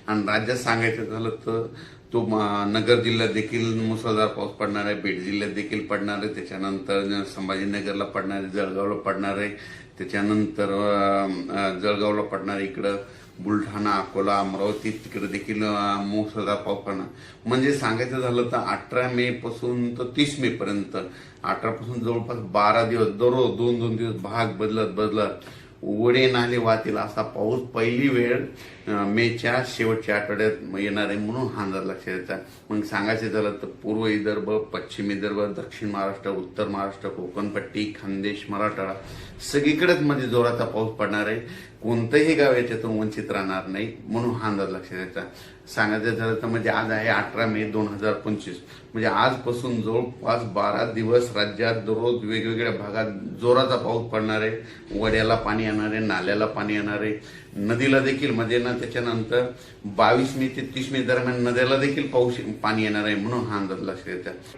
आणि राज्यात सांगायचं झालं तर तो नगर जिल्ह्यात देखील मुसळधार पाऊस पडणार आहे, बीड जिल्ह्यात देखील पडणार आहे, त्याच्यानंतर संभाजीनगरला पडणार आहे, जळगावला पडणार आहे, त्याच्यानंतर जळगावला पडणार आहे, इकडं बुलढाणा, अकोला, अमरावती तिकडे देखील मुसळधार पाऊस पडणार. म्हणजे सांगायचं झालं तर 18 मे पासून तर 30 मे पर्यंत 18 पासून जवळपास 12 दिवस दररोज 2-2 दिवस भाग बदलत ओढे नाले वाहतील असा पाऊस पहिली वेळ मेच्या शेवटच्या आठवड्यात येणार आहे म्हणून हा अंदाज लक्षात येतात. मग सांगायचं झालं तर पूर्व विदर्भ, पश्चिम विदर्भ, दक्षिण महाराष्ट्र, उत्तर महाराष्ट्र, कोकणपट्टी, खानदेश, मराठवाडा सगळीकडेच मध्ये जोराचा पाऊस पडणार आहे. कोणतंही गाव याच्यातून वंचित राहणार नाही म्हणून हा अंदाज लक्षात येतात. सांगायचं झालं तर म्हणजे आज आहे 18 मे 2025, म्हणजे आजपासून जवळपास 12 दिवस राज्यात दररोज वेगवेगळ्या भागात जोराचा पाऊस पडणार आहे. वड्याला पाणी येणार आहे, नाल्याला पाणी येणार आहे, नदीला देखील मध्ये ना त्याच्यानंतर 22 मे ते 30 मे दरम्यान नद्याला देखील पाणी येणार आहे म्हणून हा अंदाज लक्षात येतात.